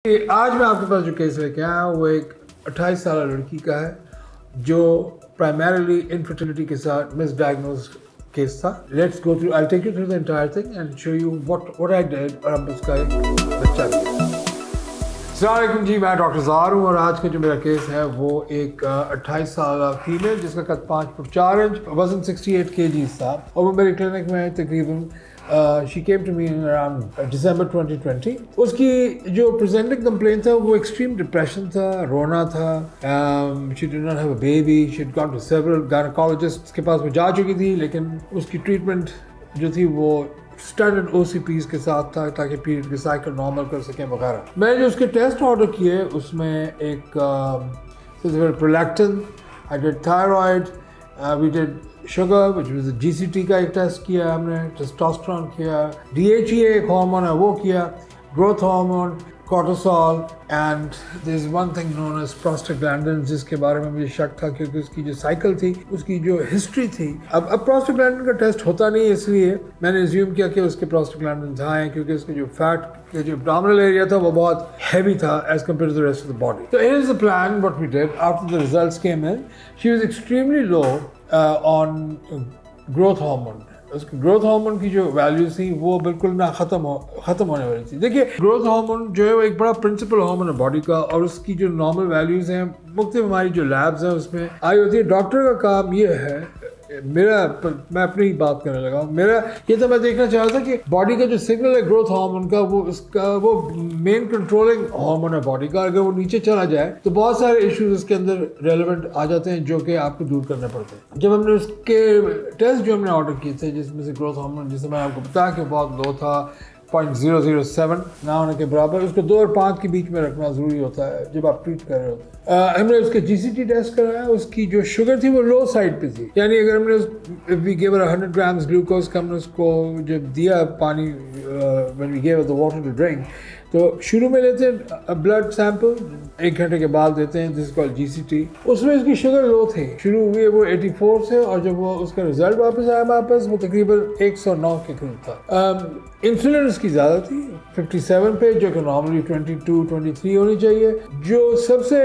आज मैं आपके पास जो केस लेके आया हूँ वो एक 28 साल लड़की का है जो प्राइमरीली इनफर्टिलिटी के साथ मिसडायग्नोज केस था। Let's go through, I take you through the entire thing and show you what I did और अब उसका एक बच्चा भी है। अस्सलाम वालेकुम जी, मैं डॉक्टर ज़ार हूँ और आज का जो मेरा केस है वो एक 28 साल फीमेल जिसका कद 5 फुट 4 इंच, वजन 68 kg था और वो मेरे क्लिनिक में तकरीबन she came to me in around December 2020। उसकी जो प्रेजेंटिंग कंप्लेंट था वो एक्सट्रीम डिप्रेशन था, रोना था। She did not have a baby, she had gone to several gynaecologist के पास वो जा चुकी थी, लेकिन उसकी ट्रीटमेंट जो थी वो स्टैंडर्ड OCPs के साथ था ताकि पीरियड के साइकिल नॉर्मल कर सकें वगैरह। मैंने जो उसके टेस्ट ऑर्डर किए उसमें एक prolactin, I did thyroid, we did sugar which was GCT का एक टेस्ट किया हमने, टेस्टोस्टेरोन किया, DHEA एक हार्मोन है वो किया, growth hormone, cortisol and there is one thing known as prostaglandin जिसके बारे में मुझे शक था क्योंकि उसकी जो साइकिल थी, उसकी जो हिस्ट्री थी। अब प्रोस्टाग्लैंडिन का टेस्ट होता नहीं, इसलिए मैंने अज्यूम किया कि उसके प्रोस्टाग्लैंडिन हैं क्योंकि उसके जो फैट के जो एब्डोमिनल एरिया था वो बहुत हैवी था as compare to the rest of the body. तो here is the plan what we did after the results came in. She was extremely low on growth hormone. उसकी growth hormone की जो values थी वो बिल्कुल ना खत्म होने वाली थी। देखिए, ग्रोथ हार्मोन जो है वो एक बड़ा प्रिंसिपल हार्मोन है बॉडी का और उसकी जो नॉर्मल वैल्यूज हैं मुख्तलिफ हमारी जो लैब्स हैं उसमें आई होती है। डॉक्टर का काम ये है, मैं अपनी ही बात करने लगा हूँ, मेरा ये तो मैं देखना चाह रहा था कि बॉडी का जो सिग्नल है ग्रोथ हार्मोन का वो मेन कंट्रोलिंग हार्मोन है बॉडी का। अगर वो नीचे चला जाए तो बहुत सारे इश्यूज उसके अंदर रेलेवेंट आ जाते हैं जो कि आपको दूर करने पड़ते हैं। जब हमने उसके टेस्ट जो हमने ऑर्डर किए थे जिसमें से ग्रोथ हार्मोन, जिसमें मैंने आपको बताया कि बहुत लो था, 0.007 ना होने के बराबर, उसको 2 और 5 के बीच में रखना ज़रूरी होता है जब आप ट्रीट कर रहे होते हैं। हमने उसके GCT टेस्ट कराया, उसकी जो शुगर थी वो लो साइड पे थी, यानी अगर हमने वी गेव 100 ग्राम्स ग्लूकोज का हमने उसको जब दिया पानी, when we gave the water to drink, तो शुरू में लेते हैं ब्लड सैंपल, 1 घंटे के बाद देते हैं, दिस कॉल्ड GCT। उसमें उसकी शुगर लो थी, शुरू हुई वो 84 से और जब वो उसका रिजल्ट वापस आया वापस वो तकरीबन 109 के करीब था। इंसुलिन उसकी ज़्यादा थी 57 पे, जो कि नॉर्मली 22-23 होनी चाहिए। जो सबसे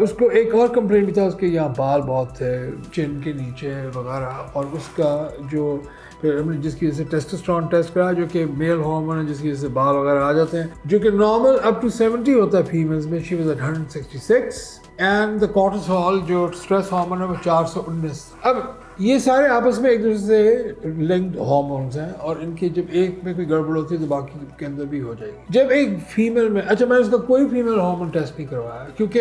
उसको एक और कंप्लेंट भी था, उसके यहाँ बाल बहुत थे चिन के नीचे वगैरह, और उसका जो फिर हमने जिसकी वजह से टेस्टोस्टेरोन टेस्ट करा जो कि मेल हार्मोन है जिसकी वजह से बाल वगैरह आ जाते हैं, जो कि नॉर्मल अप टू 70 होता है फीमेल्स में, she was at 166 and the cortisol जो स्ट्रेस हार्मोन है वो 419। अब ये सारे आपस में एक दूसरे से लिंक्ड हार्मोन्स हैं और इनके जब एक में कोई गड़बड़ होती है तो बाकी के अंदर भी हो जाएगी। जब एक फीमेल में, अच्छा मैंने उसका कोई फीमेल हार्मोन टेस्ट नहीं करवाया क्योंकि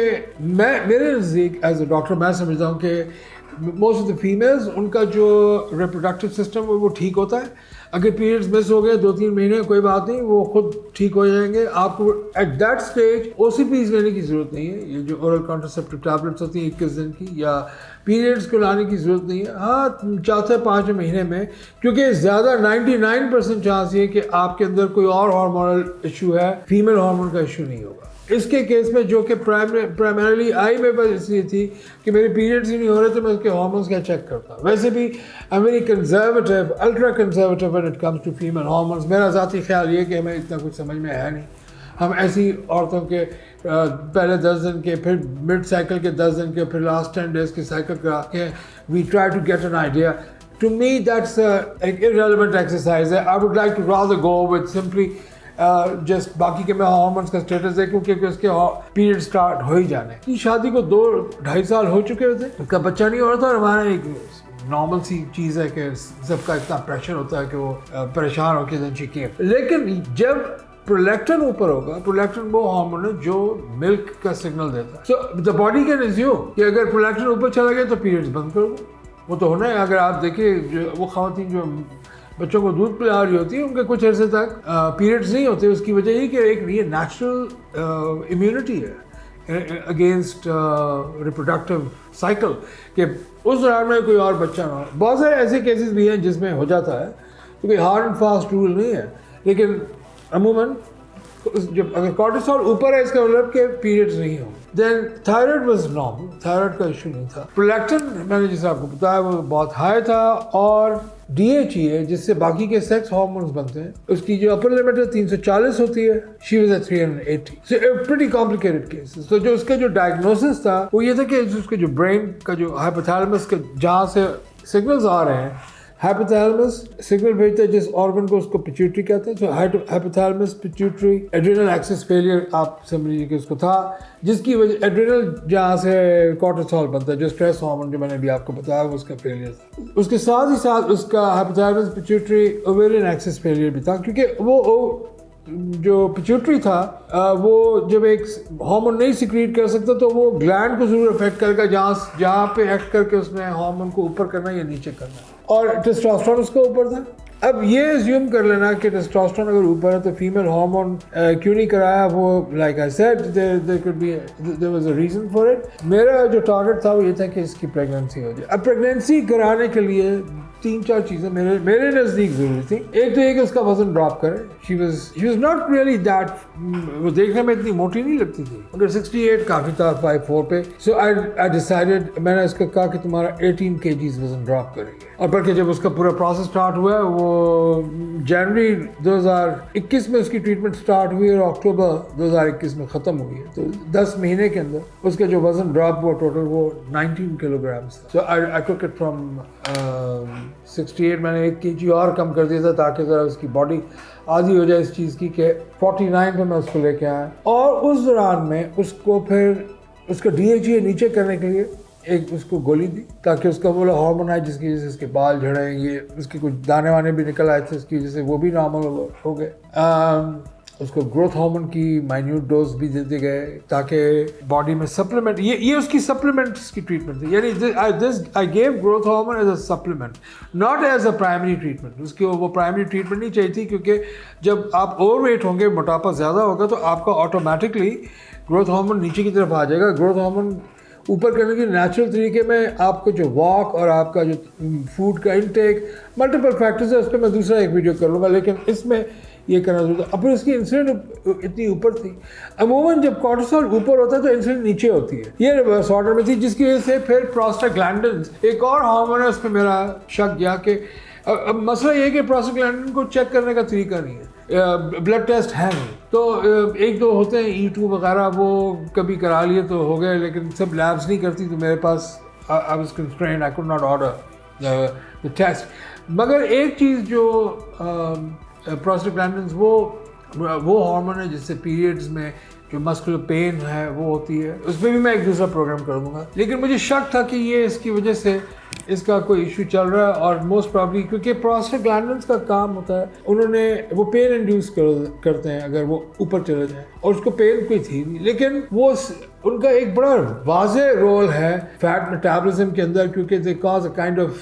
मेरे नज़दीक एज अ डॉक्टर मैं समझता हूँ कि मोस्ट ऑफ द फीमेल्स उनका जो रिप्रोडक्टिव सिस्टम वो ठीक होता है। अगर पीरियड्स मिस हो गए 2-3 महीने कोई बात नहीं, वो खुद ठीक हो जाएंगे। आपको एट दैट स्टेज OCPs लेने की ज़रूरत नहीं है, ये जो ओरल कॉन्ट्रासेप्टिव टैबलेट्स होती हैं 21 दिन की, या पीरियड्स को लाने की ज़रूरत नहीं है। हाँ, 4-5 महीने में, क्योंकि ज़्यादा 99% चांस ये कि आपके अंदर कोई और हार्मोनल इशू है, फीमेल हार्मोन का इशू नहीं होगा। इसके केस में जो कि प्राइमरीली आई मेरे पास इसलिए थी कि मेरे पीरियड्स ही नहीं हो रहे तो मैं उसके हार्मोन्स का चेक करता। वैसे भी I am very conservative, ultra conservative when it comes to female hormones. मेरा ज़ाती ख्याल ये कि हमें इतना कुछ समझ में है नहीं। हम ऐसी औरतों के पहले 10 दिन के, फिर मिड साइकिल के 10 दिन के, फिर लास्ट 10 डेज के साइकिल करा के we try to get an idea. To me that's एक इररेलेवेंट एक्सरसाइज है। I would like to rather go with simply just बाकी के मैं हार्मोन्स का स्टेटस है क्योंकि उसके पीरियड स्टार्ट हो ही जाने की। शादी को 2-2.5 साल हो चुके थे, उसका बच्चा नहीं हो रहा था और हमारा एक नॉर्मल सी चीज़ है कि सबका इतना प्रेशर होता है कि वो परेशान होकर देन शी केम। लेकिन जब प्रोलैक्टिन ऊपर होगा, प्रोलैक्टिन वो हार्मोन है जो मिल्क का सिग्नल देता है। So the body can assume कि अगर प्रोलैक्टिन ऊपर चला गया तो पीरियड्स बंद कर दो, वो तो होना है। अगर आप देखिए जो वो खवातीन जो बच्चों को दूध पिला रही होती है उनके कुछ अर्से तक पीरियड्स नहीं होते, उसकी वजह ये कि एक ये नेचुरल इम्यूनिटी है अगेंस्ट रिप्रोडक्टिव साइकिल कि उस दौरान में कोई और बच्चा ना हो। बहुत सारे ऐसे केसेस भी हैं जिसमें हो जाता है, तो कोई हार्ड एंड फास्ट रूल नहीं है, लेकिन अमूमन जब अगर कॉर्टिसोल ऊपर है इसका मतलब कि पीरियड्स नहीं हो। Then thyroid was normal, thyroid का इशू नहीं था। प्रोलैक्टिन मैंने जैसे आपको बताया वो बहुत हाई था, और DHEA जिससे बाकी के सेक्स हार्मोन्स बनते हैं उसकी जो अपर लिमिट है 340 होती है, she was at 380। So pretty complicated cases. तो जो उसका जो डायग्नोसिस था वो ये था कि उसके जो ब्रेन का जो हाइपोथैलेमस के जहाँ से सिग्नल्स आ रहे हैं, हाइपोथैलेमस सिग्नल भेजता है जिस ऑर्गन को, उसको पिट्यूटरी कहते हैं। तो hypothalamus pituitary adrenal axis failure आप समझिए कि उसको था, जिसकी वजह एड्रिनल जहाँ से कॉर्टिसोल बनता है जो स्ट्रेस हार्मोन जो मैंने भी आपको बताया वो उसका फेलियर था। उसके साथ ही साथ उसका hypothalamus pituitary ovarian axis failure भी था, क्योंकि वो जो पिट्यूटरी था वो जब एक हार्मोन नहीं सिक्रीट कर सकता तो वो ग्लैंड को जरूर अफेक्ट करेगा जहाँ पे एक्ट करके उसने हार्मोन को ऊपर करना या नीचे करना, और टेस्टोस्टेरोन उसका ऊपर था। अब ये अज्यूम कर लेना कि टेस्टोस्टेरोन अगर ऊपर है तो फीमेल हार्मोन क्यों नहीं कराया, वो like I said there was a reason for it. मेरा जो टारगेट था वो ये था कि इसकी प्रेगनेंसी हो जाए। अब प्रेगनेंसी कराने के लिए 3-4 चीज़ें मेरे नज़दीक ज़रूरी थी। एक तो ये कि उसका वजन ड्रॉप करे। She was not really that, वो देखने में इतनी मोटी नहीं लगती थी, मगर 68 काफ़ी था 5'4" पे। सो आई डिसाइडेड, मैंने उसका कहा कि तुम्हारा 18 kgs वजन ड्रॉप करेंगे। और बल्कि जब उसका पूरा प्रोसेस स्टार्ट हुआ वो जनवरी 2021 में उसकी ट्रीटमेंट स्टार्ट हुई और अक्टूबर 2021 में ख़त्म हुई है। तो 10 महीने के अंदर उसका जो वजन ड्रॉप हुआ टोटल वो 19 किलोग्राम्स था। सो आई टुक इट फ्रॉम 68, मैंने 1 kg और कम कर दिया था ताकि ज़रा उसकी बॉडी आदी हो जाए इस चीज़ की कि 49 पे मैं उसको लेके आया। और उस दौरान में उसको फिर उसका DHEA नीचे करने के लिए एक उसको गोली दी ताकि उसका वो हार्मोन आए जिसकी वजह से उसके बाल झड़े, ये उसके कुछ दाने वाने भी निकल आए थे उसकी वजह से, वो भी नॉर्मल हो गए। उसको ग्रोथ हार्मोन की माइन्यूट डोज भी देते गए ताकि बॉडी में सप्लीमेंट, ये उसकी सप्लीमेंट्स की ट्रीटमेंट थी। यानी I gave growth hormone as a supplement, not as a primary treatment. उसकी वो प्राइमरी ट्रीटमेंट नहीं चाहिए थी, क्योंकि जब आप ओवरवेट होंगे, मोटापा ज़्यादा होगा, तो आपका ऑटोमेटिकली ग्रोथ हार्मोन नीचे की तरफ आ जाएगा। ग्रोथ हार्मोन ऊपर करने के नेचुरल तरीके में आपको जो वॉक और आपका जो फूड का इनटेक, मल्टीपल फैक्टर्स है, उस पर मैं दूसरा एक वीडियो कर लूँगा, लेकिन इसमें ये करना जरूरी था। अब फिर उसकी इंसुलिन इतनी ऊपर थी। अमूमन जब कॉर्टिसोल ऊपर होता है तो इंसुलिन नीचे होती है, ये रिवर्स ऑर्डर में थी, जिसकी वजह से फिर प्रोस्टाग्लैंडिन्स एक और हार्मोन है, उस पर मेरा शक गया कि अब मसला ये है कि प्रोस्टाग्लैंडिन को चेक करने का तरीका नहीं है, ब्लड टेस्ट है नहीं। तो 1-2 होते हैं E2 वगैरह, वो कभी करा लिए तो हो गए, लेकिन सब लैब्स नहीं करती, तो मेरे पास I was constrained, I could not order the test. मगर एक चीज़ जो प्रोस्टाग्लैंडिन्स वो हार्मोन है जिससे पीरियड्स में जो मस्कुलर पेन है वो होती है, उस पर भी मैं एक दूसरा प्रोग्राम कर दूंगा। लेकिन मुझे शक था कि ये इसकी वजह से इसका कोई इशू चल रहा है, और मोस्ट प्रॉब्ली क्योंकि प्रोस्टाग्लैंडिन्स का काम होता है, उन्होंने वो पेन इंड्यूस करते हैं अगर वो ऊपर चले जाए, और उसको पेन कोई थी नहीं, लेकिन वो उनका एक बड़ा वाज़ेह रोल है फैट मेटाबॉलिज्म के अंदर, क्योंकि they cause a kind of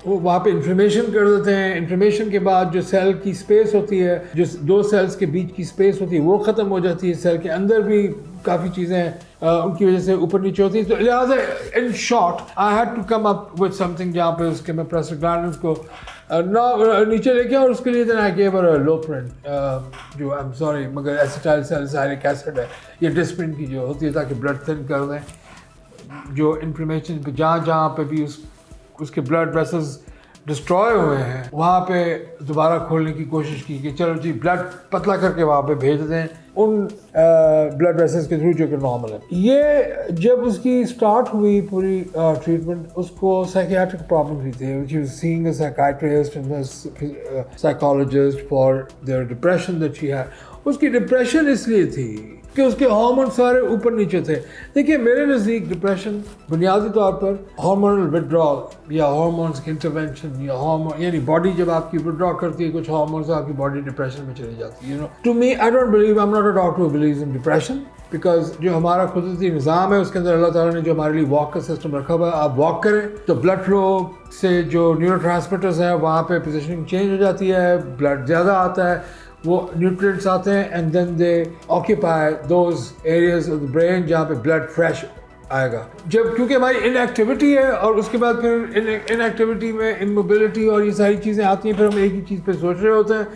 वो वहाँ पे इन्फ्लेमेशन कर देते हैं। इन्फ्लेमेशन के बाद जो सेल की स्पेस होती है, जो 2 सेल्स के बीच की स्पेस होती है, वो ख़त्म हो जाती है। सेल के अंदर भी काफ़ी चीज़ें उनकी वजह से ऊपर नीचे होती है। तो लिहाजा in short I had to come up with something जहाँ पे उसके मैं प्रोस्टाग्लैंडिन्स को नीचे लेके, और उसके लिए देन आई गेव हर लोप्रिन, जो आई एम सॉरी मगर एसिटाइल सैलिसिलिक एसिड है, ये डिस्प्रिन की जो होती है, ताकि ब्लड थिन कर दें। जो इन्फ्लेमेशन पे जहाँ पे भी उसके ब्लड वेसल्स डिस्ट्रॉय हुए हैं वहाँ पे दोबारा खोलने की कोशिश की कि चलो जी ब्लड पतला करके वहाँ पे भेज दें उन ब्लड वेसल्स के थ्रू जो कि नॉर्मल है। ये जब उसकी स्टार्ट हुई पूरी ट्रीटमेंट, उसको साइकियाट्रिक प्रॉब्लम हुई थी, she was seeing a psychiatrist and psychologist for their depression that she had. उसकी डिप्रेशन इसलिए थी कि उसके हार्मोन सारे ऊपर नीचे थे। देखिए मेरे नज़दीक डिप्रेशन बुनियादी तौर पर हार्मोनल विड्रॉल या हार्मोन्स की इंटरवेंशन या हार्मोन, यानी बॉडी जब आपकी विड्रॉ करती है कुछ हार्मोन्स, आपकी बॉडी डिप्रेशन में चली जाती है। You know, to me I don't believe, I am not a doctor who believes in depression, because जो हमारा कुदरती निज़ाम है उसके अंदर अल्लाह ताला ने जो हमारे लिए वॉक का सिस्टम रखा हुआ है, आप वॉक करें तो ब्लड फ्लो से जो न्यूरोट्रांसमीटर्स हैं वहाँ पे पोजीशनिंग चेंज हो जाती है, ब्लड ज़्यादा आता है, वो न्यूट्रिएंट्स आते हैं, and then they occupy those areas of the brain जहाँ पे ब्लड फ्रेश आएगा। जब क्योंकि हमारी इनएक्टिविटी है और उसके बाद फिर इनएक्टिविटी में इमोबिलिटी और ये सारी चीज़ें आती हैं, फिर हम एक ही चीज़ पे सोच रहे होते हैं।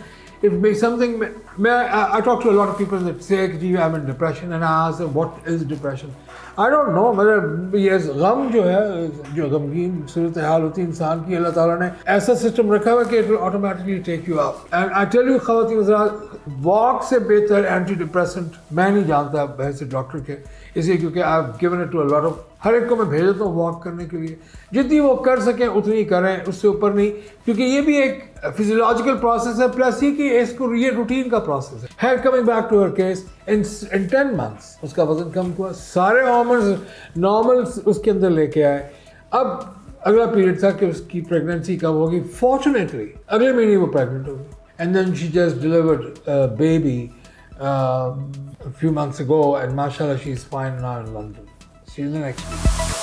If may something I talk to a lot of people that say कि I'm in depression and I ask them what is depression. I don't know मतलब ये गम जो है जो गमगीन सूरत हाल होती है इंसान की अल्लाह ताला ने ऐसा सिस्टम रखा हुआ कि it will automatically take you out. And I tell you ख़वातीन हज़रात वॉक से बेहतर एंटी डिप्रेसेंट मैं नहीं जानता वैसे डॉक्टर के इसलिए क्योंकि I have given it to a lot of हर एक को मैं भेज देता हूँ वॉक करने के लिए जितनी वो कर सकें उतनी करें उससे ऊपर नहीं क्योंकि ये भी एक फिजियोलॉजिकल प्रोसेस है प्लस ये कि इसको ये रूटीन का प्रोसेस है coming back to her case in 10 months उसका वजन कम हुआ सारे हार्मोन्स नॉर्मल उसके अंदर लेके आए अब अगला पीरियड था कि उसकी प्रेगनेंसी कब होगी फॉर्चुनेटली अगले महीने वो प्रेगनेंट होगी and then she just delivered a baby a few months ago and mashallah she's fine now in London. See you in the next week.